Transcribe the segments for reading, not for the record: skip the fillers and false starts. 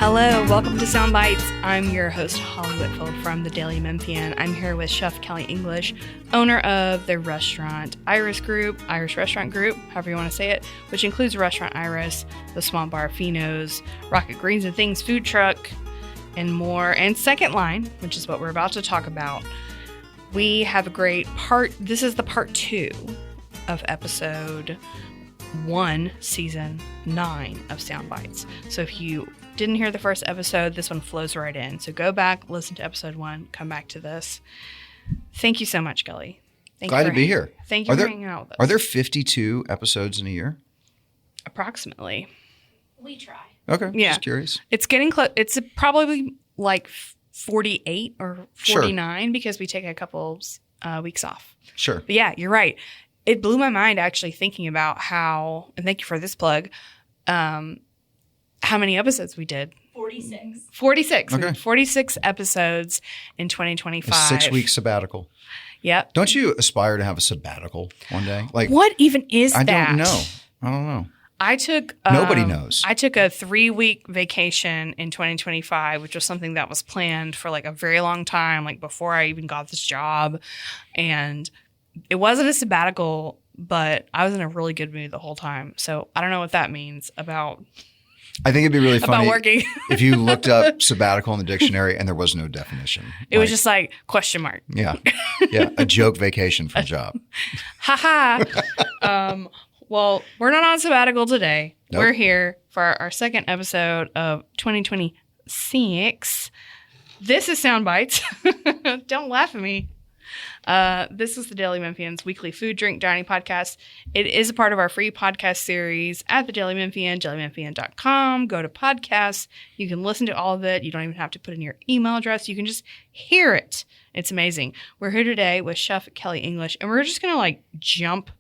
Hello, welcome to Sound Bites. I'm your host, Holly Whitfield from the Daily Memphian. I'm here with Chef Kelly English, owner of the restaurant Iris Restaurant Group, however you want to say it, which includes Restaurant Iris, the Swamp Bar Fino's, Rocket Greens and Things food truck, and more, and Second Line, which is what we're about to talk about. We have a great this is the part 2 of episode 1, season 9 of Sound Bites. So if you didn't hear the first episode, this one flows right in. So go back, listen to episode 1, come back to this. Thank you so much, Kelly. Glad to be here. Thank you for hanging out with us. Are there 52 episodes in a year? Approximately. We try. Okay, yeah. Just curious. It's getting close. It's probably like 48 or 49 because we take a couple weeks off. Sure. But yeah, you're right. It blew my mind actually thinking about how, and thank you for this plug, how many episodes we did. 46. 46. Okay. 46 episodes in 2025. A 6-week sabbatical. Yep. Don't you aspire to have a sabbatical one day? Like, what even is I that? don't know. I don't know. I took Nobody knows. I took a 3-week vacation in 2025, which was something that was planned for like a very long time, like before I even got this job. And it wasn't a sabbatical, but I was in a really good mood the whole time. So I don't know what that means about I think it'd be really funny working. if you looked up sabbatical in the dictionary and there was no definition. It was just like question mark. Yeah. Yeah. A joke vacation from job. Ha ha. Well, we're not on sabbatical today. Nope. We're here for our second episode of 2026. This is Sound Bites. Don't laugh at me. This is the Daily Memphian's weekly food, drink, dining podcast. It is a part of our free podcast series at the Daily Memphian, dailymemphian.com. Go to podcasts. You can listen to all of it. You don't even have to put in your email address. You can just hear it. It's amazing. We're here today with Chef Kelly English, and we're just going to jump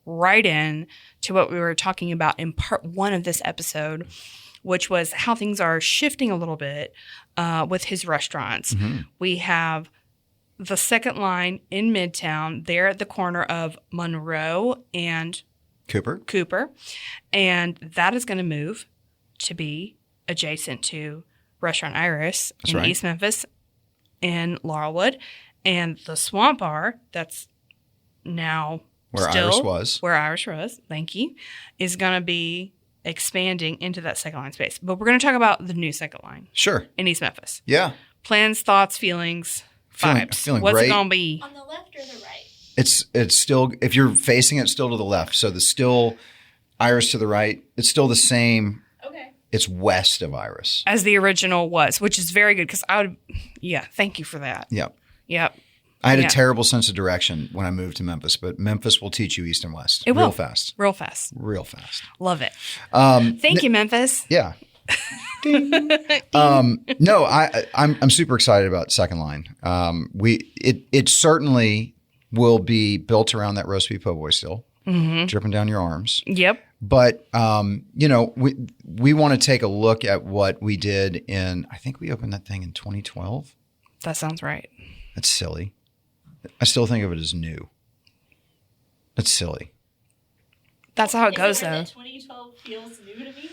right in to what we were talking about in part 1 of this episode, which was how things are shifting a little bit with his restaurants. Mm-hmm. We have the Second Line in Midtown, there at the corner of Monroe and Cooper. And that is going to move to be adjacent to Restaurant Iris in East Memphis and Laurelwood. And the Swamp Bar, that's now where Iris was, thank you, is going to be expanding into that Second Line space. But we're going to talk about the new Second Line. Sure. In East Memphis. Yeah. Plans, thoughts, feelings, vibes. Feeling What's great. it going to be? On the left or the right? It's still, if you're facing it, still to the left. So the still Iris to the right. It's still the same. Okay. It's west of Iris. As the original was, which is very good because thank you for that. Yep. Yep. I had a terrible sense of direction when I moved to Memphis, but Memphis will teach you east and west. It will. Real fast. Love it. Thank you, Memphis. Yeah. No, I'm super excited about Second Line. It certainly will be built around that roast beef po' boy still, dripping down your arms. Yep. But we want to take a look at what we did I think we opened that thing in 2012. That sounds right. That's silly. I still think of it as new. That's silly. That's how it goes, though. 2012 feels new to me.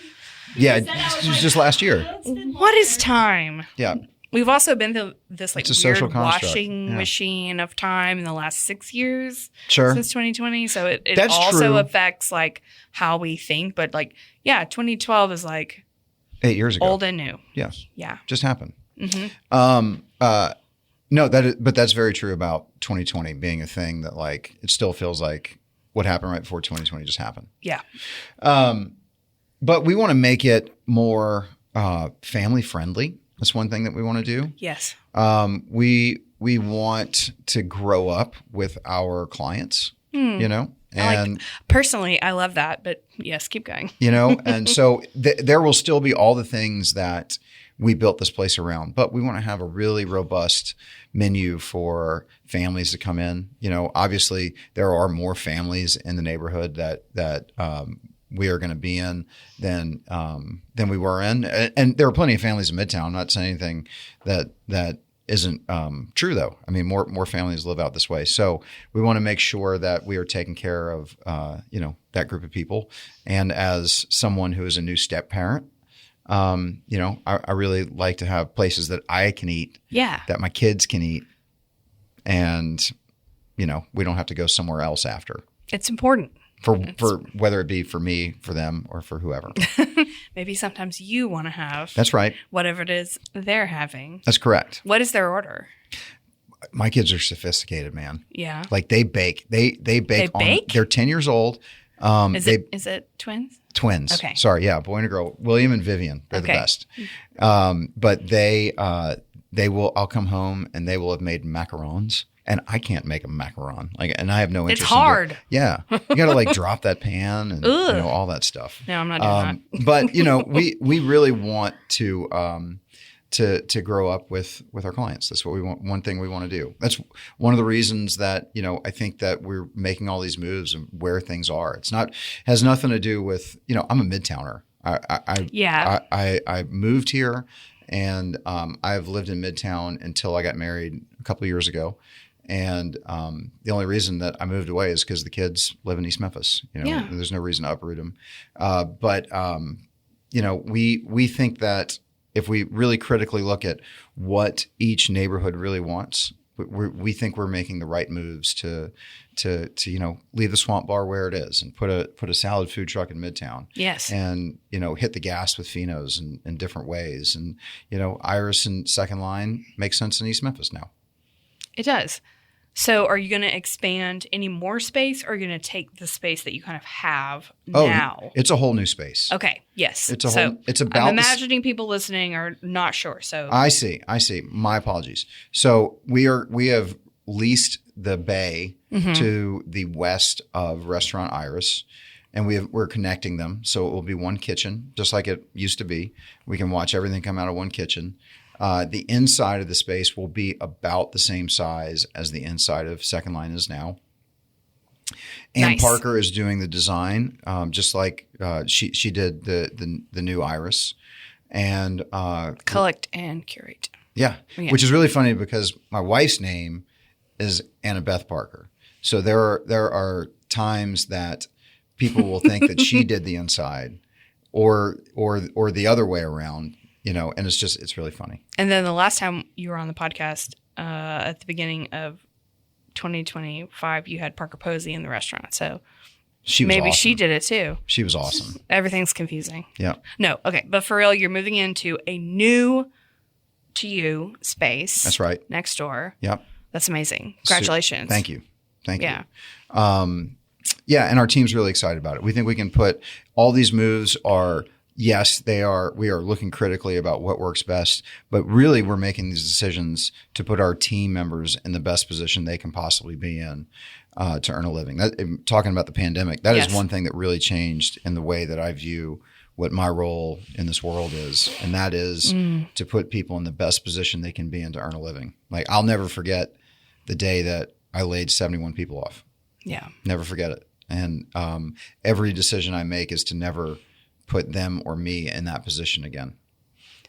Yeah, it was just last year. What is time? Yeah. We've also been through this It's a weird social construct. washing machine of time in the last 6 years. Sure. Since 2020. So it That's also true. affects how we think. But 2012 is 8 years ago. old and new. Yeah. Yeah. Just happened. Mm-hmm. No, but that's very true about 2020 being a thing that it still feels like what happened right before 2020 just happened. Yeah. But we want to make it more family friendly. That's one thing that we want to do. Yes. We want to grow up with our clients, and personally, I love that, but yes, keep going. And so there will still be all the things that we built this place around, but we want to have a really robust menu for families to come in. Obviously there are more families in the neighborhood that we are going to be in than we were in. And there are plenty of families in Midtown. I'm not saying anything that isn't true, though. I mean, more families live out this way. So we want to make sure that we are taking care of, that group of people. And as someone who is a new step parent, I really like to have places that I can eat, Yeah. that my kids can eat, and we don't have to go somewhere else after. It's important. For whether it be for me, for them, or for whoever. Maybe sometimes you want to have That's right. whatever it is they're having. That's correct. What is their order? My kids are sophisticated, man. Yeah. Like they bake. They bake. They bake? They're 10 years old. Is it twins? Twins. Okay. Sorry. Yeah. Boy and a girl. William and Vivian. They're the Okay. best. But they will, I'll come home and they will have made macarons. And I can't make a macaron. And I have no interest. It's hard. Yeah. You got to drop that pan and Ugh. all that stuff. No, I'm not doing that. But we really want to grow up with our clients. That's what we want. One thing we want to do. That's one of the reasons that I think that we're making all these moves and where things are. Has nothing to do with I'm a Midtowner. I moved here, and I've lived in Midtown until I got married a couple of years ago. And the only reason that I moved away is because the kids live in East Memphis. There's no reason to uproot them. But we think that if we really critically look at what each neighborhood really wants, we think we're making the right moves to leave the Swamp Bar where it is and put a salad food truck in Midtown. Yes. And hit the gas with Finos in different ways. And Iris and Second Line makes sense in East Memphis now. It does. So are you going to expand any more space, or are you going to take the space that you kind of have now? It's a whole new space. Okay. Yes. It's about. I'm imagining people listening are not sure. So I see. My apologies. So we have leased the bay to the west of Restaurant Iris, and we're connecting them. So it will be one kitchen, just like it used to be. We can watch everything come out of one kitchen. The inside of the space will be about the same size as the inside of Second Line is now. Ann Nice. Parker is doing the design, just like she did the new Iris, and collect and curate. yeah, Yeah. which is really funny because my wife's name is Annabeth Parker. So there are times that people will think that she did the inside, or the other way around. And it's really funny. And then the last time you were on the podcast, at the beginning of 2025, you had Parker Posey in the restaurant. So She was maybe awesome. she did it too. She was awesome. Everything's confusing. Yeah. No, okay. But for real, you're moving into a new to you space. That's right. Next door. Yep. That's amazing. Congratulations. Thank you. Yeah. Yeah, and our team's really excited about it. We think we can put all these moves are. Yes, they are. We are looking critically about what works best, but really we're making these decisions to put our team members in the best position they can possibly be in to earn a living. Talking about the pandemic, that Yes. is one thing that really changed in the way that I view what my role in this world is, and that is to put people in the best position they can be in to earn a living. I'll never forget the day that I laid 71 people off. Yeah. Never forget it. And every decision I make is to never put them or me in that position again.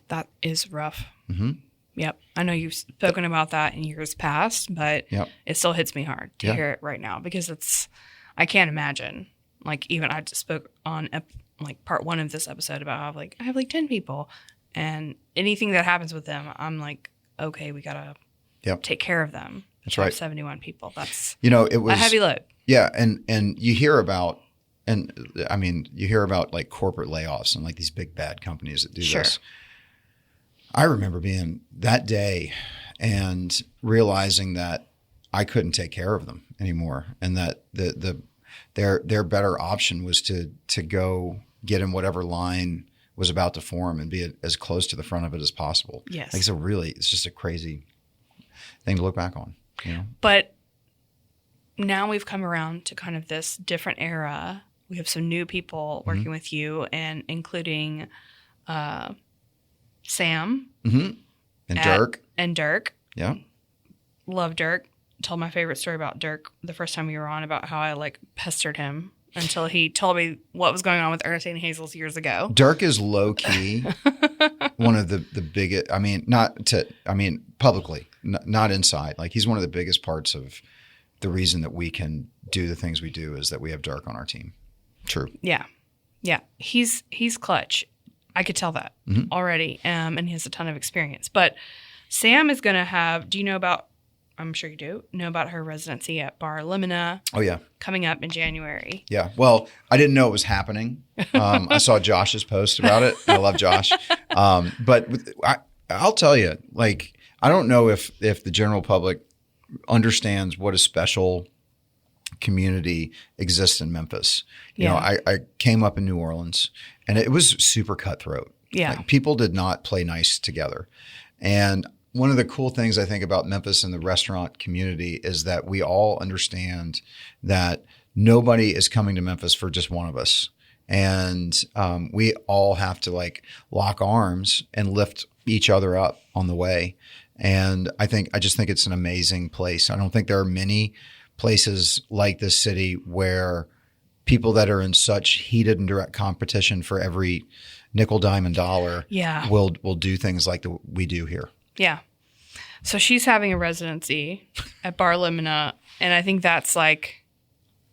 That is rough. Mm-hmm. Yep. I know you've spoken about that in years past, but Yep. it still hits me hard to Yeah. hear it right now because I can't imagine. Even I just spoke on part 1 of this episode about how I have 10 people, and anything that happens with them, I'm okay, we got to take care of them. That's I have right. 71 people. That's it was a heavy load. Yeah. And you hear about, corporate layoffs and these big bad companies that do Sure. this. I remember being that day and realizing that I couldn't take care of them anymore, and that their better option was to go get in whatever line was about to form and be as close to the front of it as possible. Yes. It's just a crazy thing to look back on. But now we've come around to kind of this different era. We have some new people working with you, and including Sam Mm-hmm. And Dirk. And Dirk. Yeah. Love Dirk. Told my favorite story about Dirk the first time we were on, about how I pestered him until he told me what was going on with Ernestine Hazel's years ago. Dirk is low key one of the biggest. Publicly, not inside. He's one of the biggest parts of the reason that we can do the things we do is that we have Dirk on our team. True. Yeah. Yeah. He's clutch. I could tell that Mhm. already. And he has a ton of experience. But Sam is going to have, do you know about, I'm sure you do, know about her residency at Bar Limina Oh, yeah. coming up in January. Yeah. Well, I didn't know it was happening. I saw Josh's post about it. I love Josh. But I'll tell you, like, I don't know if the general public understands what a special community exists in Memphis. You know, I came up in New Orleans and it was super cutthroat. Yeah. Like, people did not play nice together. And one of the cool things I think about Memphis and the restaurant community is that we all understand that nobody is coming to Memphis for just one of us. And we all have to like lock arms and lift each other up on the way. And I just think it's an amazing place. I don't think there are many places like this city where people that are in such heated and direct competition for every nickel, dime, and dollar will do things like we do here. Yeah. So she's having a residency at Bar Limina, and I think that's like,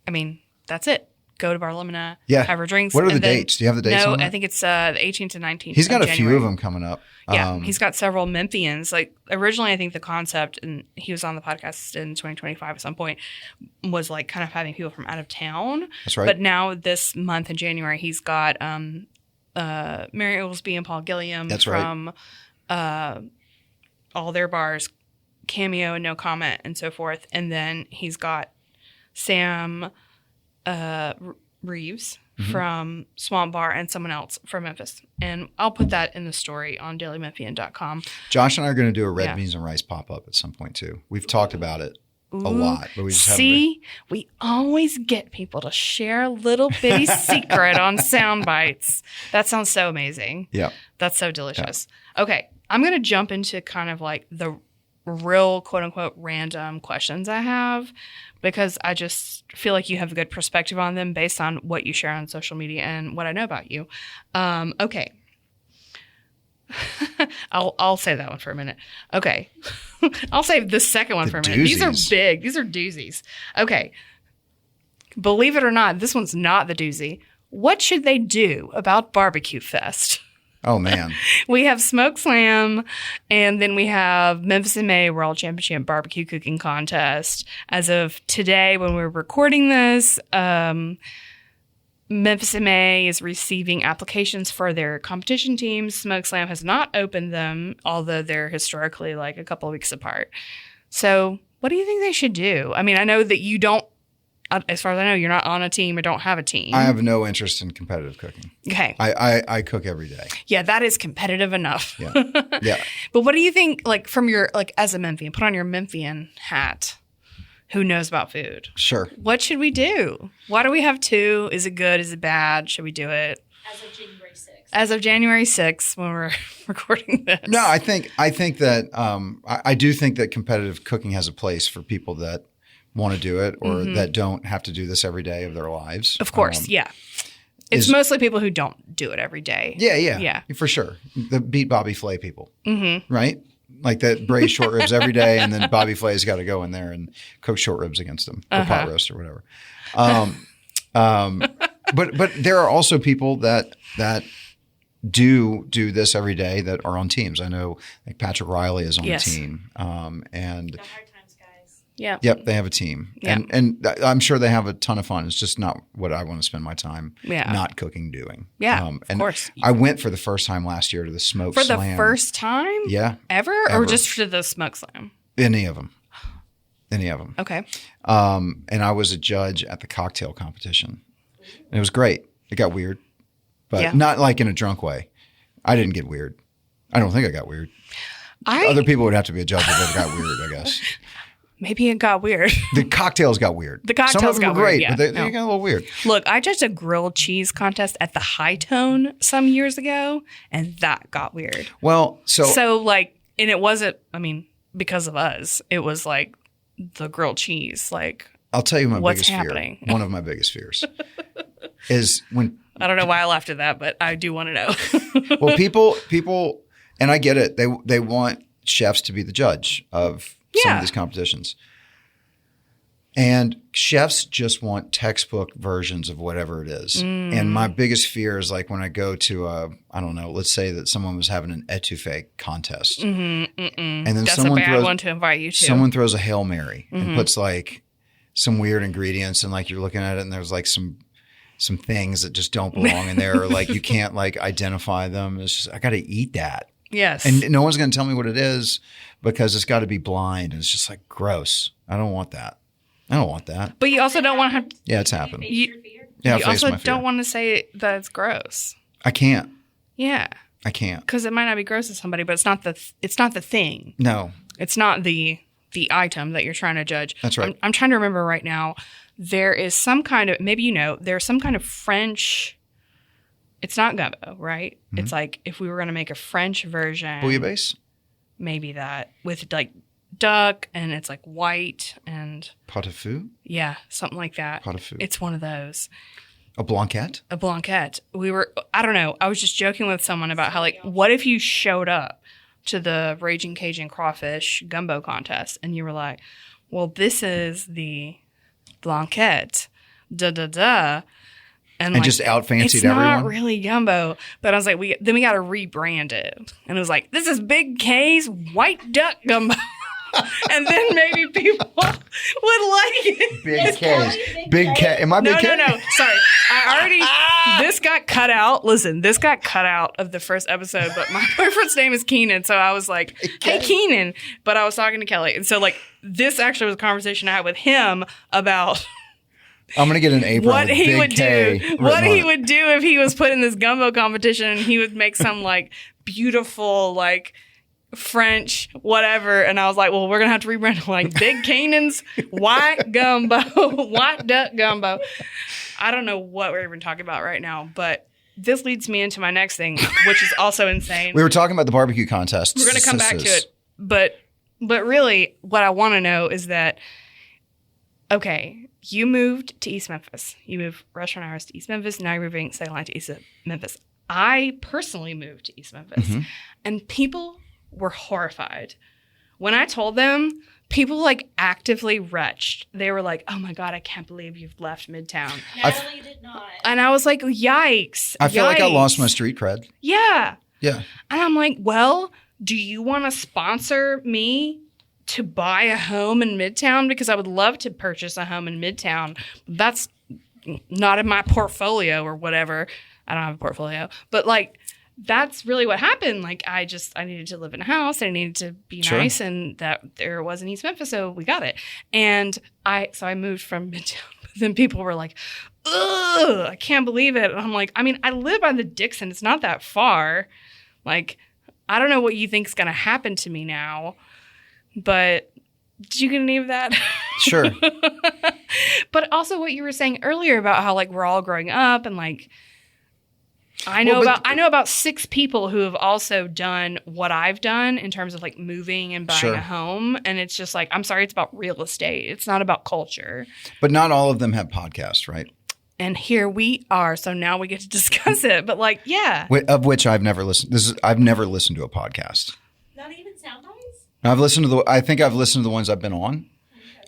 I mean, that's it. Go to Bar Limina, have her drinks. What are the dates? Do you have the dates on that? No, I think it's the 18th to 19th. He's got a January. few of them coming up. Yeah, he's got several Memphians. Like, originally, I think the concept, and he was on the podcast in 2025 at some point, was like kind of having people from out of town. That's right. But now this month in January, he's got Mary Oglesby and Paul Gilliam from all their bars, Cameo and No Comment and so forth. And then he's got Sam Reeves from Swamp Bar and someone else from Memphis. And I'll put that in the story on dailymemphian.com. Josh and I are going to do a red beans and rice pop-up at some point too. We've talked about it a lot, but we just haven't. We always get people to share a little bitty secret on sound bites. That sounds so amazing. Yeah. That's so delicious. Yeah. Okay. I'm going to jump into kind of like the real quote unquote random questions I have, because I just feel like you have a good perspective on them based on what you share on social media and what I know about you. Okay. I'll say that one for a minute. Okay. I'll save the second one for a minute. Doozies. These are big. These are doozies. Okay. Believe it or not, this one's not the doozy. What should they do about Barbecue Fest? Oh, man. We have Smoke Slam, and then we have Memphis in May World Championship Barbecue Cooking Contest. As of today, when we're recording this, Memphis in May is receiving applications for their competition teams. Smoke Slam has not opened them, although they're historically like a couple of weeks apart. So what do you think they should do? I mean, I know that you don't, as far as I know, you're not on a team or don't have a team. I have no interest in competitive cooking. Okay. I cook every day. Yeah, that is competitive enough. Yeah. Yeah. But what do you think, like, from your, like, as a Memphian, put on your Memphian hat, who knows about food? Sure. What should we do? Why do we have two? Is it good? Is it bad? Should we do it? As of January 6th. As of January 6th, when we're recording this. No, I think that I do think that competitive cooking has a place for people that want to do it or that don't have to do this every day of their lives. Of course, yeah. It's mostly people who don't do it every day. Yeah, for sure. The beat Bobby Flay people, right? Like that braise short ribs every day, and then Bobby Flay's got to go in there and cook short ribs against them, or pot roast or whatever. But there are also people that do this every day that are on teams. I know like Patrick Riley is on a team, and The Hard Times guys. Yeah. Yep, they have a team, and I'm sure they have a ton of fun. It's just not what I want to spend my time not cooking doing. Yeah, and of course. I went for the first time last year to the Smoke For Slam. the first time? Yeah. Ever? Or just to the Smoke Slam? Any of them. Okay. And I was a judge at the cocktail competition. And it was great. It got weird, but not like in a drunk way. I didn't get weird. I don't think I got weird. Other people would have to be a judge if it got weird, I guess. Maybe it got weird. The cocktails got weird. The cocktails Some of them got were great, weird, but they got a little weird. Look, I judged a grilled cheese contest at the High Tone some years ago, and that got weird. Well, so like, and it wasn't, I mean, because of us, it was like the grilled cheese. Like, I'll tell you my what's biggest happening? fear. One of my biggest fears is when I don't know why I laughed at that, but I do want to know. well, people, and I get it. They want chefs to be the judge of some of these competitions. And chefs just want textbook versions of whatever it is. And my biggest fear is like when I go to I don't know, let's say that someone was having an etouffee contest. And then That's a bad one to invite you to. Someone throws a Hail Mary and puts like some weird ingredients and like you're looking at it and there's like some things that just don't belong in there or like you can't like identify them. It's just, I got to eat that. Yes. And no one's going to tell me what it is because it's got to be blind. And it's just like gross. I don't want that. But you also don't want to have. Yeah, it's happened. You Yeah, also don't want to say that it's gross. I can't. Yeah. I can't. Because it might not be gross to somebody, but it's not the thing. No. It's not the item that you're trying to judge. That's right. I'm trying to remember right now. There is some kind of, maybe there's some kind of French. It's not gumbo, right? Mm-hmm. It's like if we were going to make a French version. Bouillabaisse? Maybe that with like duck and it's like white and pot au feu? Yeah, something like that. Pot au feu. It's one of those. A blanquette? A blanquette. I don't know. I was just joking with someone about how like, what if you showed up to the Raging Cajun Crawfish Gumbo contest and you were like, well, this is the blanquette, and like, just out-fancied it's everyone? It's not really gumbo. But I was like, we got to rebrand it. And it was like, this is Big K's White Duck Gumbo. And then maybe people would like it. Big K's. Big K. Am I Big K? No. Sorry. This got cut out. Listen, this got cut out of the first episode, but my boyfriend's name is Keenan. So I was like, hey, Keenan. But I was talking to Kelly. And so like, this actually was a conversation I had with him about I'm going to get an apron what with he Big would K do. What he would do if he was put in this gumbo competition and he would make some like beautiful like French whatever. And I was like, well, we're going to have to rebrand it like Big Canaan's White Gumbo, White Duck Gumbo. I don't know what we're even talking about right now, but this leads me into my next thing, which is also insane. We were talking about the barbecue contest. We're going to come back to it. But really what I want to know is that, okay, you moved to East Memphis. You moved restaurant hours to East Memphis. Now you're moving second line to East Memphis. I personally moved to East Memphis, and people were horrified. When I told them, people like actively retched. They were like, oh my God, I can't believe you've left Midtown. Natalie did not. And I was like, yikes. I feel like I lost my street cred. Yeah. Yeah. And I'm like, well, do you want to sponsor me to buy a home in Midtown? Because I would love to purchase a home in Midtown. That's not in my portfolio or whatever. I don't have a portfolio. But like, that's really what happened. Like, I needed to live in a house. I needed to be nice. And that there was in East Memphis. So we got it. And I moved from Midtown. Then people were like, ugh, I can't believe it. And I'm like, I mean, I live by the Dixon. It's not that far. Like, I don't know what you think is going to happen to me now. But did you get any of that? Sure. But also what you were saying earlier about how like we're all growing up and like I know about 6 people who have also done what I've done in terms of like moving and buying a home. And it's just like, I'm sorry, it's about real estate. It's not about culture. But not all of them have podcasts, right? And here we are. So now we get to discuss it. But like, yeah. Of which I've never listened. I've never listened to a podcast. Not even sound bites? I think I've listened to the ones I've been on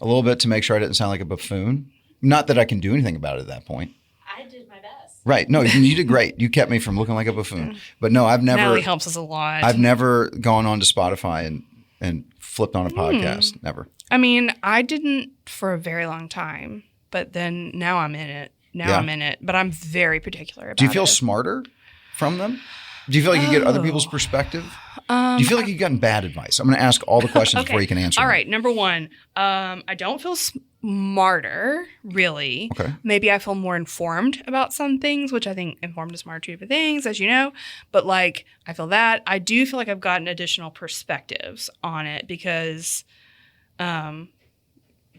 a little bit to make sure I didn't sound like a buffoon. Not that I can do anything about it at that point. I did my best. Right. No, you did great. You kept me from looking like a buffoon. But no, I've never. Natalie helps us a lot. I've never gone on to Spotify and flipped on a podcast. Never. I mean, I didn't for a very long time, but then now I'm in it. I'm in it, but I'm very particular about it. Do you feel smarter from them? Do you feel like you get other people's perspective? Do you feel like you've gotten bad advice? I'm going to ask all the questions before you can answer All them. right. Number one, I don't feel smarter, really. Okay. Maybe I feel more informed about some things, which I think informed is smarter, 2 different things, as you know. But like, I feel that. I do feel like I've gotten additional perspectives on it because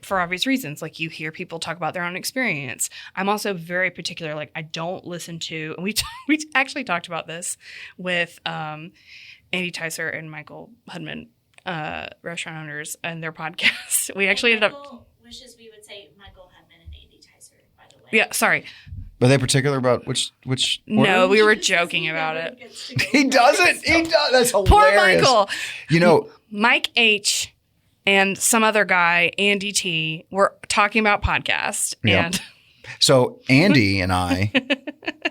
for obvious reasons. Like you hear people talk about their own experience. I'm also very particular. Like I don't listen to, and we actually talked about this with Andy Ticer and Michael Hudman, restaurant owners, and their podcast. We actually ended up. Wishes we would say Michael Hudman and Andy Ticer, by the way. Yeah, sorry. Were they particular about which No, we were joking about it. He doesn't. He does. That's hilarious. Poor Michael. You know, Mike H. and some other guy, Andy T, were talking about podcasts. Yep. And So Andy and I,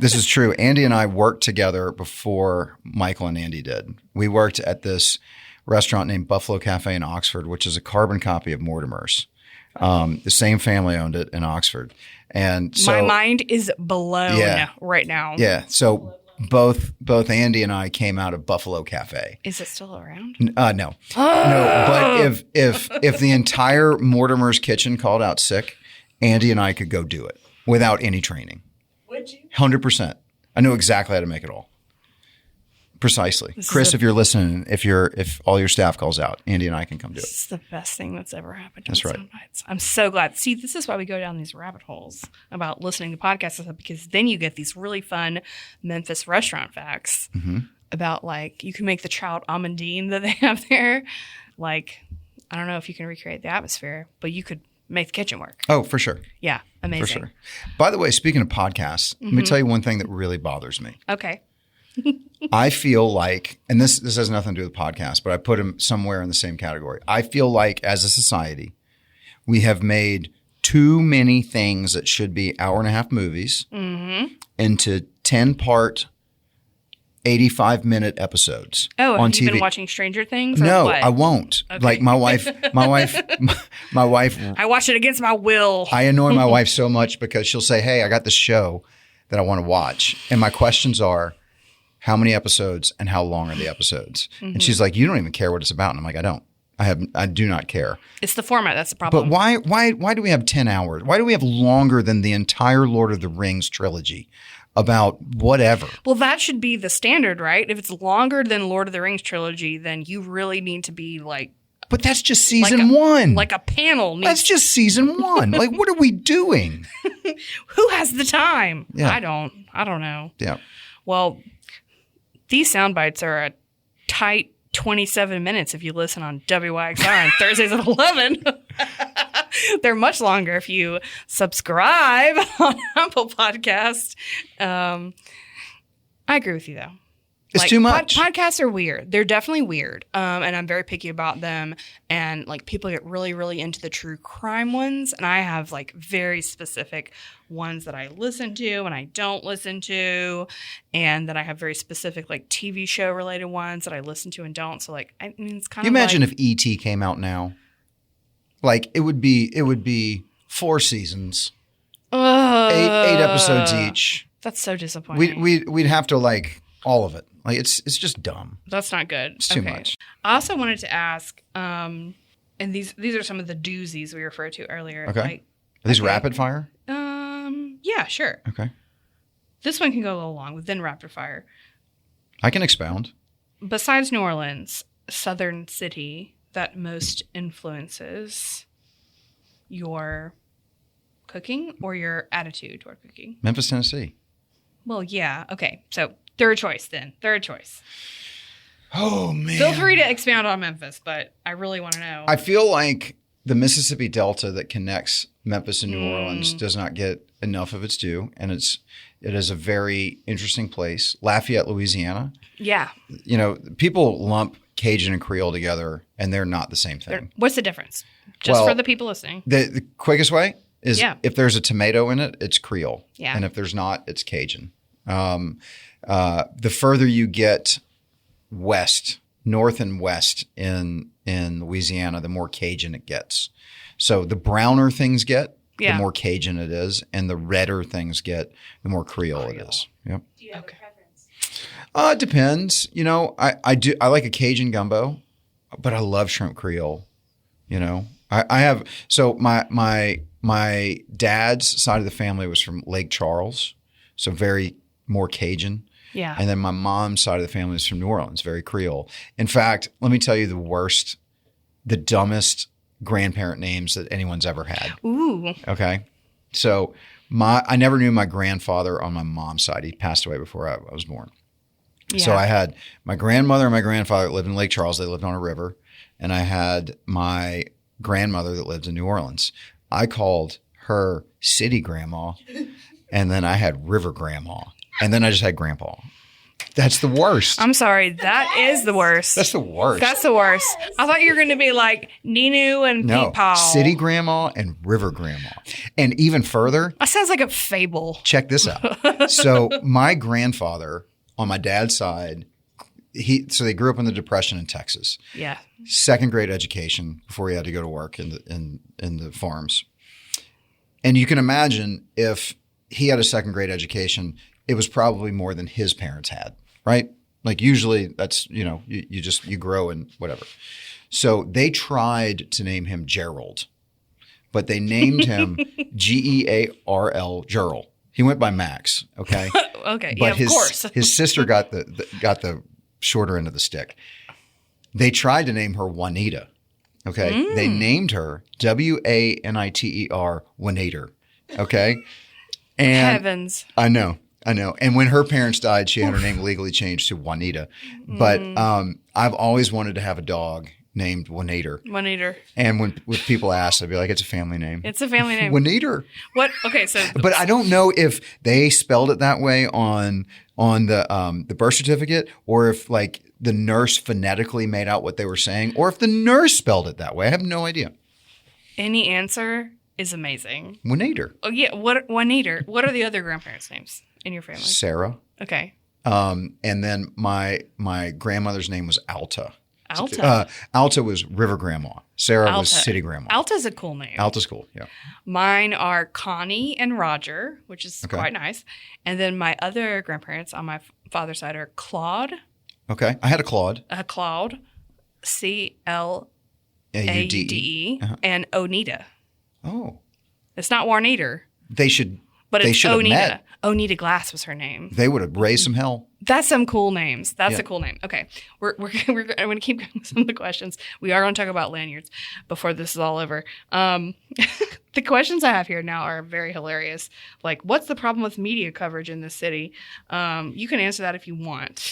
this is true. Andy and I worked together before Michael and Andy did. We worked at this restaurant named Buffalo Cafe in Oxford, which is a carbon copy of Mortimer's. The same family owned it in Oxford. And so my mind is blown right now. Yeah. So both Andy and I came out of Buffalo Cafe. Is it still around? No. No. But if the entire Mortimer's kitchen called out sick, Andy and I could go do it without any training. Would you? 100%. I knew exactly how to make it all. Precisely. Chris, if you're listening, if all your staff calls out, Andy and I can come do it. This is the best thing that's ever happened. That's right. Soundbites. I'm so glad. See, this is why we go down these rabbit holes about listening to podcasts and stuff, because then you get these really fun Memphis restaurant facts about, like, you can make the trout almondine that they have there. Like, I don't know if you can recreate the atmosphere, but you could make the kitchen work. Oh, for sure. Yeah, amazing. For sure. By the way, speaking of podcasts, let me tell you one thing that really bothers me. Okay. I feel like, and this has nothing to do with podcasts, but I put them somewhere in the same category. I feel like as a society, we have made too many things that should be hour-and-a-half movies into 10-part, 85-minute episodes Oh, on have you TV. been watching Stranger Things? Or No, what? I won't. Okay. Like my wife. I watch it against my will. I annoy my wife so much because she'll say, "Hey, I got this show that I want to watch," and my questions are, how many episodes and how long are the episodes? And she's like, you don't even care what it's about. And I'm like, I don't. I do not care. It's the format that's the problem. But why do we have 10 hours? Why do we have longer than the entire Lord of the Rings trilogy about whatever? Well, that should be the standard, right? If it's longer than Lord of the Rings trilogy, then you really need to be like But that's just season one. like a panel. That's just season one. Like, what are we doing? Who has the time? Yeah. I don't know. Yeah. Well, these sound bites are a tight 27 minutes if you listen on WYXR on Thursdays at 11. They're much longer if you subscribe on Apple Podcast. I agree with you, though. It's too much. Podcasts are weird. They're definitely weird. And I'm very picky about them. And like people get really, really into the true crime ones. And I have like very specific ones that I listen to and I don't listen to. And then I have very specific like TV show related ones that I listen to and don't. So like, I mean, it's kind Can you of imagine like, if E.T. came out now? Like it would be 4 seasons, 8 episodes each. That's so disappointing. We'd have to like all of it. Like it's just dumb. That's not good. It's too much. I also wanted to ask, and these are some of the doozies we referred to earlier. Okay. Like, Are these rapid fire? Yeah, sure. Okay. This one can go a little long within rapid fire. I can expound. Besides New Orleans, southern city that most influences your cooking or your attitude toward cooking? Memphis, Tennessee. Well, yeah. Okay. So third choice then. Third choice. Oh, man. Feel free to expound on Memphis, but I really want to know. I feel like the Mississippi Delta that connects Memphis and New Orleans does not get enough of its due. And it is a very interesting place. Lafayette, Louisiana. Yeah. You know, people lump Cajun and Creole together, and they're not the same thing. What's the difference? Just Well, for the people listening. The quickest way is if there's a tomato in it, it's Creole. Yeah. And if there's not, it's Cajun. The further you get west, north and west in Louisiana, the more Cajun it gets. So the browner things get, the more Cajun it is, and the redder things get, the more Creole it is. Yep. Do you have a preference? It depends. You know, I like a Cajun gumbo, but I love shrimp Creole. You know, I have, so my dad's side of the family was from Lake Charles, so very more Cajun. Yeah. And then my mom's side of the family is from New Orleans, very Creole. In fact, let me tell you the dumbest grandparent names that anyone's ever had. Ooh. Okay. So I never knew my grandfather on my mom's side. He passed away before I was born. Yeah. So I had my grandmother and my grandfather that lived in Lake Charles. They lived on a river. And I had my grandmother that lived in New Orleans. I called her city grandma. And then I had river grandma. And then I just had grandpa. That's the worst. I'm sorry. That is the worst. That's the worst. That's the worst. I thought you were going to be like Ninu and No, Peepaw. City Grandma and River Grandma. And even further, That sounds like a fable. check this out. So my grandfather on my dad's side, so they grew up in the Depression in Texas. Yeah. Second grade education before he had to go to work in the farms. And you can imagine if he had a second grade education, it was probably more than his parents had, right? Like usually that's, you grow and whatever. So they tried to name him Gerald, but they named him Gearl, Gerald. He went by Max, okay? Okay, But of course. his sister got the shorter end of the stick. They tried to name her Juanita, okay? They named her Waniter, Juaniter, okay? And Heavens. I know. And when her parents died, she had her name legally changed to Juanita. But I've always wanted to have a dog named Juaniter. Juaniter. And when people ask, I'd be like, it's a family name. It's a family name. Juaniter. What? Okay, so. But I don't know if they spelled it that way on the birth certificate, or if like the nurse phonetically made out what they were saying, or if the nurse spelled it that way. I have no idea. Any answer is amazing. Juaniter. Oh, yeah. Juaniter. What are the other grandparents' names in your family? Sarah. Okay. And then my grandmother's name was Alta. Alta. Alta was River Grandma. Sarah was Alta. City Grandma. Alta's a cool name. Alta's cool, yeah. Mine are Connie and Roger, which is Okay. quite nice. And then my other grandparents on my father's side are Claude, Okay. I had a Claude. Claude, Claude, A-U-D-E. Uh-huh. and Onita. Oh. It's not Juanita, They should but They it's should have Onita. met. Onita Glass was her name. They would have raised some hell. That's some cool names. That's Yeah. a cool name. Okay, we're I'm going to keep going with some of the questions. We are going to talk about lanyards before this is all over. The questions I have here now are very hilarious. Like, what's the problem with media coverage in this city? You can answer that if you want.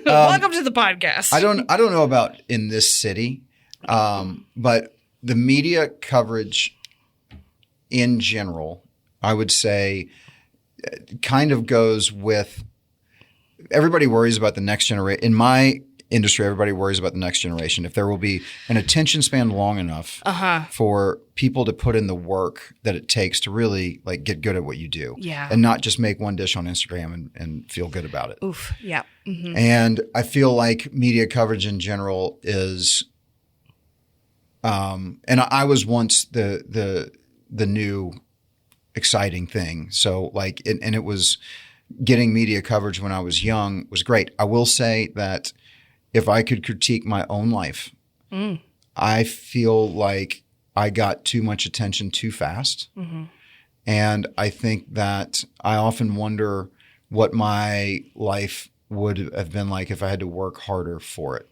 Welcome to the podcast. I don't know about in this city, but the media coverage in general, I would say, kind of goes with everybody worries about the next generation. In my industry, everybody worries about the next generation. If there will be an attention span long enough for people to put in the work that it takes to really like get good at what you do, and not just make one dish on Instagram and feel good about it. Oof, yeah. Mm-hmm. And I feel like media coverage in general is, and I was once the new exciting thing. So like, and it was getting media coverage when I was young was great. I will say that if I could critique my own life, I feel like I got too much attention too fast. Mm-hmm. And I think that I often wonder what my life would have been like if I had to work harder for it.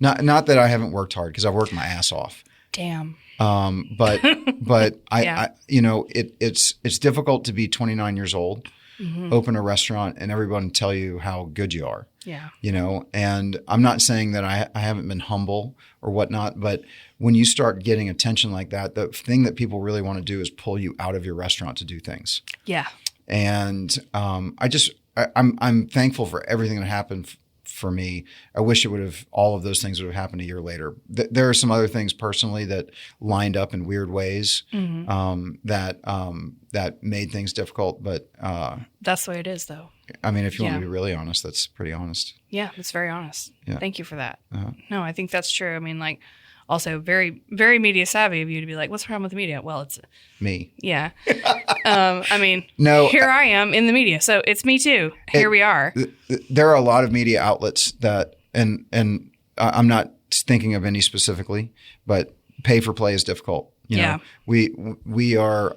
Not that I haven't worked hard, because I've worked my ass off. Damn. But I it's difficult to be 29 years old, open a restaurant, and everyone tell you how good you are. Yeah. And I'm not saying that I haven't been humble or whatnot, but when you start getting attention like that, the thing that people really want to do is pull you out of your restaurant to do things. Yeah. And I'm thankful for everything that happened for me. I wish all of those things would have happened a year later. There are some other things personally that lined up in weird ways that made things difficult. But that's the way it is, though. I mean, if you want to be really honest, that's pretty honest. Yeah, that's very honest. Yeah. Thank you for that. Uh-huh. No, I think that's true. I mean, like, also very, very media savvy of you to be like, what's the problem with the media? Well, it's Me. Yeah. I mean, No, here I am in the media. So it's me too. Here we are. There are a lot of media outlets that, and I'm not thinking of any specifically, but pay for play is difficult. You know, we are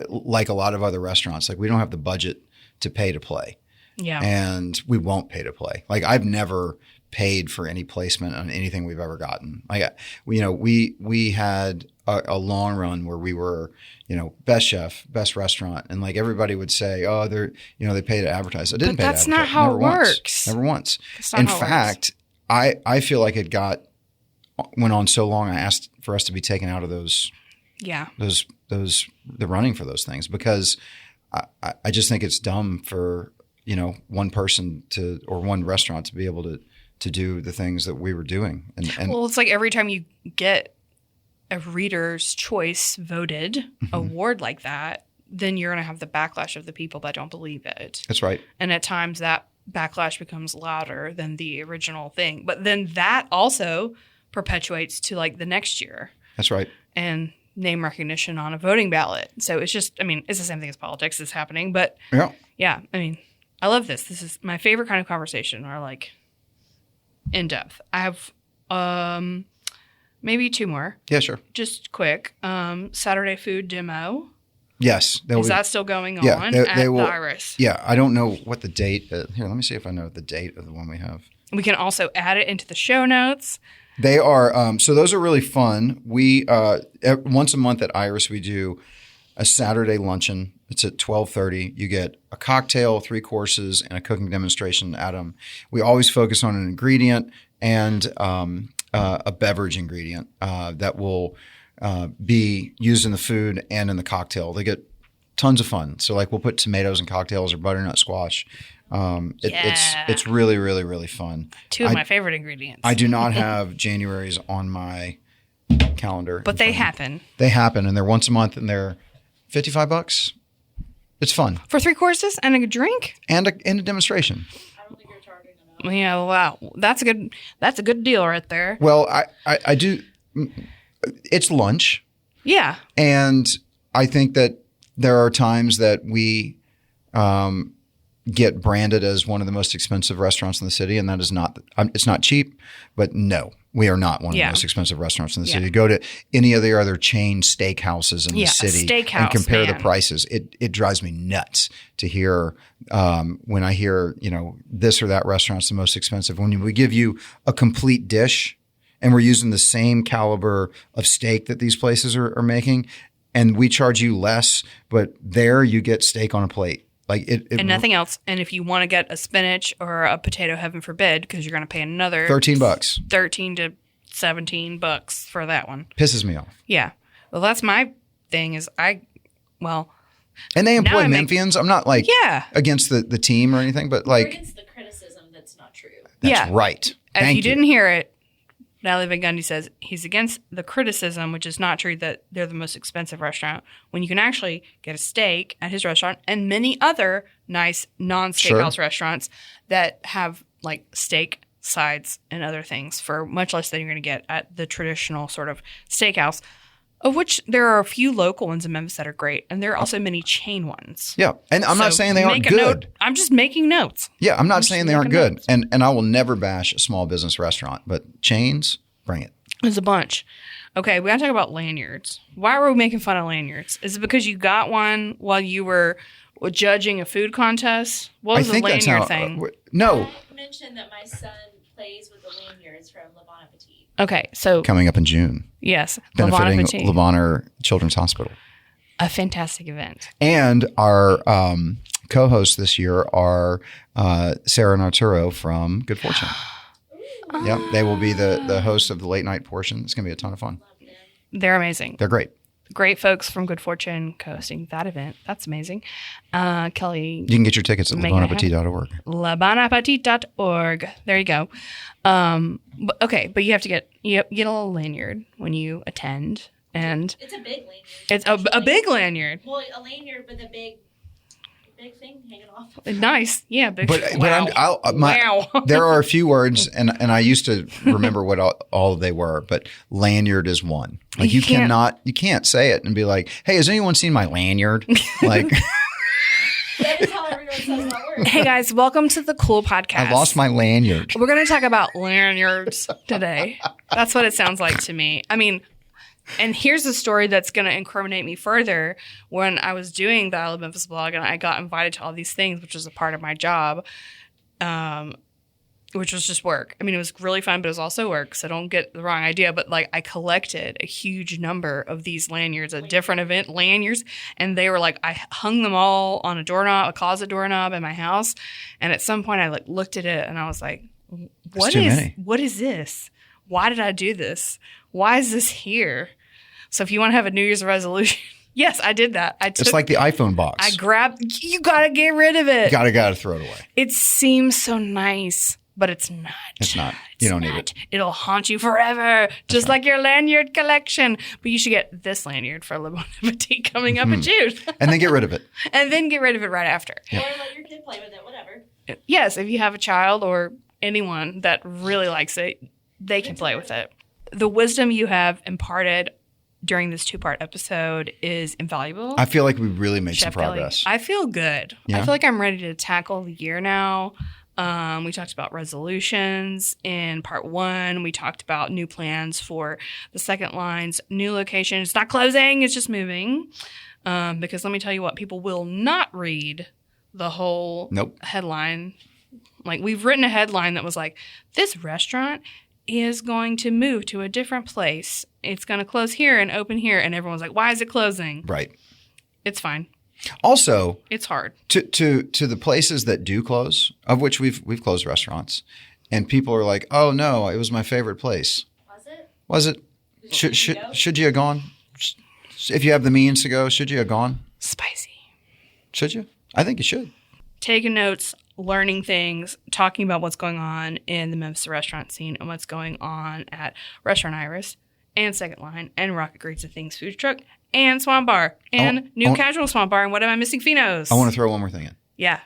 like a lot of other restaurants. Like, we don't have the budget to pay to play. Yeah. And we won't pay to play. Like, I've never paid for any placement on anything we've ever gotten. Like, we had a long run where we were, best chef, best restaurant, and like everybody would say, oh, they pay to advertise. I didn't pay to advertise. That's not how it works. Never once. That's not In how it fact, I feel like it went on so long. I asked for us to be taken out of the running for those things, because I just think it's dumb for, one person or one restaurant to be able to do the things that we were doing. And Well, it's like every time you get a Reader's Choice voted award like that, then you're going to have the backlash of the people that don't believe it. That's right. And at times that backlash becomes louder than the original thing. But then that also perpetuates to like the next year. That's right. And name recognition on a voting ballot. So it's just, it's the same thing as politics is happening. But yeah, I love this. This is my favorite kind of conversation, or like in depth. I have maybe 2 more. Yeah, sure. Just quick. Saturday food demo. Yes. Is that still going on at the Iris? Yeah. I don't know what the date is. Here, let me see if I know the date of the one we have. We can also add it into the show notes. They are so those are really fun. We once a month at Iris we do a Saturday luncheon. It's at 12:30. You get a cocktail, 3 courses, and a cooking demonstration at them. We always focus on an ingredient and a beverage ingredient that will be used in the food and in the cocktail. They get tons of fun. So like we'll put tomatoes in cocktails or butternut squash. It's really, really, really fun. 2 of my favorite ingredients. I do not have January's on my calendar. But they happen. They happen, and they're once a month, and they're $55. It's fun. For 3 courses and a drink? And a demonstration. I don't think you're charging enough. Yeah, wow. That's a good deal right there. Well, I do – it's lunch. Yeah. And I think that there are times that we get branded as one of the most expensive restaurants in the city, and that is not it's not cheap, but no, we are not one of the most expensive restaurants in the city. Go to any of the other chain steakhouses in the city and compare the prices. It drives me nuts to hear when I hear, this or that restaurant's the most expensive. When we give you a complete dish and we're using the same caliber of steak that these places are making, and we charge you less, but there you get steak on a plate. And nothing else. And if you want to get a spinach or a potato, heaven forbid, because you're going to pay another $13, $13 to $17 for that one. Pisses me off. Yeah. Well, that's my thing. And they employ Memphians. I'm not against the team or anything, but We're against the criticism that's not true. That's right. If you didn't hear it, Natalie Van Gundy says he's against the criticism, which is not true, that they're the most expensive restaurant, when you can actually get a steak at his restaurant and many other nice non-steakhouse restaurants that have like steak, sides, and other things for much less than you're going to get at the traditional sort of steakhouse, of which there are a few local ones in Memphis that are great, and there are also many chain ones. Yeah, and I'm not saying they aren't good. I'm just making notes. Yeah, I'm not saying they aren't good, and I will never bash a small business restaurant, but chains, bring it. There's a bunch. Okay, we got to talk about lanyards. Why were we making fun of lanyards? Is it because you got one while you were judging a food contest? What was the lanyard thing? No. I mentioned that my son plays with the lanyards from Le Bon Appetit. Okay, so coming up in June. Yes, benefiting Le Bonheur Children's Hospital. A fantastic event. And our co-hosts this year are Sarah and Arturo from Good Fortune. Yep, they will be the hosts of the late night portion. It's going to be a ton of fun. They're amazing. They're great. Great folks from Good Fortune co-hosting that event. That's amazing. Kelly. You can get your tickets at lebonappetit.org. lebonappetit.org. There you go. But you have to get a little lanyard when you attend. And it's a big lanyard. It's a big lanyard. Well, a lanyard with a big thing hanging off. Nice. Yeah. Big. Wow. There are a few words, and I used to remember what all they were, but lanyard is one. Like you can't say it and be like, hey, has anyone seen my lanyard? Like that is how everyone says that word. Hey guys, welcome to the Cool Podcast. I lost my lanyard. We're going to talk about lanyards today. That's what it sounds like to me. And here's a story that's going to incriminate me further. When I was doing the I Love Memphis blog and I got invited to all these things, which was a part of my job, which was just work. It was really fun, but it was also work, so don't get the wrong idea. But I collected a huge number of these lanyards at different event lanyards, and they were I hung them all on a closet doorknob in my house. And at some point I looked at it and I was like, what is this? Why did I do this? Why is this here? So if you want to have a New Year's resolution, Yes, I did that. It's like the iPhone box. I grabbed. You gotta get rid of it. Gotta throw it away. It seems so nice, but it's not. It's not. You don't need it. It'll haunt you forever, just like your lanyard collection. But you should get this lanyard for Le Bon Appetit coming up in June. And then get rid of it. And then get rid of it right after. Or let your kid play with it, whatever. Yes, if you have a child or anyone that really likes it, they can play with it. The wisdom you have imparted during this 2-part episode is invaluable. I feel like we really made some Chef Kelly, progress. I feel good. Yeah? I feel like I'm ready to tackle the year now. We talked about resolutions in part 1. We talked about new plans for the second line's new location. It's not closing, it's just moving. Because let me tell you what, people will not read the whole headline. Like, we've written a headline that was like, this restaurant is going to move to a different place. It's going to close here and open here. And everyone's like, why is it closing? Right. It's fine. Also, it's hard. To the places that do close, of which we've closed restaurants, and people are like, oh no, it was my favorite place. Was it? Should you have gone? If you have the means to go, should you have gone? Spicy. Should you? I think you should. Taking notes, learning things, talking about what's going on in the Memphis restaurant scene and what's going on at Restaurant Iris and Second Line and Rocket Greets and Things Food Truck and Swamp Bar and New Casual Swamp Bar and What Am I Missing Fino's. I want to throw one more thing in. Yeah.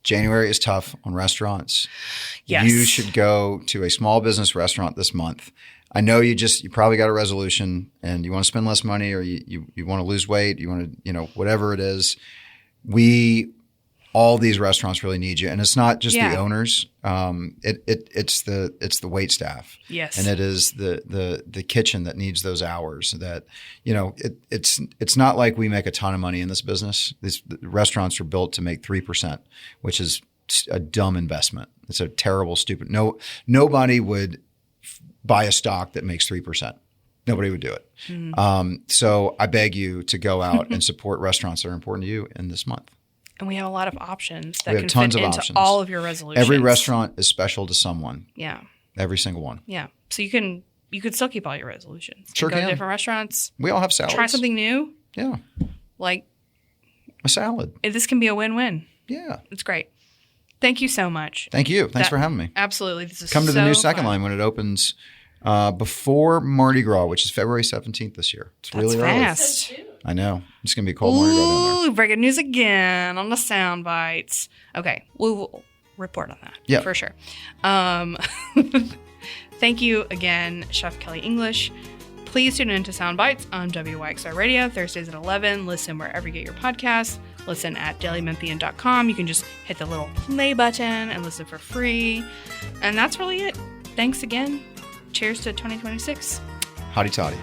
January is tough on restaurants. Yes. You should go to a small business restaurant this month. I know you probably got a resolution and you want to spend less money or you want to lose weight, you want to, whatever it is. All these restaurants really need you. And it's not just the owners. It's the wait staff. Yes. And it is the kitchen that needs those hours that, it's not like we make a ton of money in this business. The restaurants are built to make 3%, which is a dumb investment. It's a terrible, stupid, nobody would buy a stock that makes 3%. Nobody would do it. So I beg you to go out and support restaurants that are important to you in this month. And we have a lot of options that we have can tons fit of into options. all of your resolutions. Every restaurant is special to someone. Yeah. Every single one. Yeah. So you could still keep all your resolutions. Sure Go can. to different restaurants. We all have salads. Try something new. Yeah. Like a salad. This can be a win-win. Yeah. It's great. Thank you so much. Thank you. Thanks for having me. Absolutely. This is Come to the new Second fun. Line when it opens before Mardi Gras, which is February 17th this year. It's really early. Fast. I know. It's going to be a cold Mardi Gras down there. Breaking news again on the sound bites. Okay. We'll report on that. Yeah. For sure. Thank you again, Chef Kelly English. Please tune in to Sound Bites on WYXR Radio, Thursdays at 11. Listen wherever you get your podcasts. Listen at dailymemphian.com. You can just hit the little play button and listen for free. And that's really it. Thanks again. Cheers to 2026. Hotty toddy.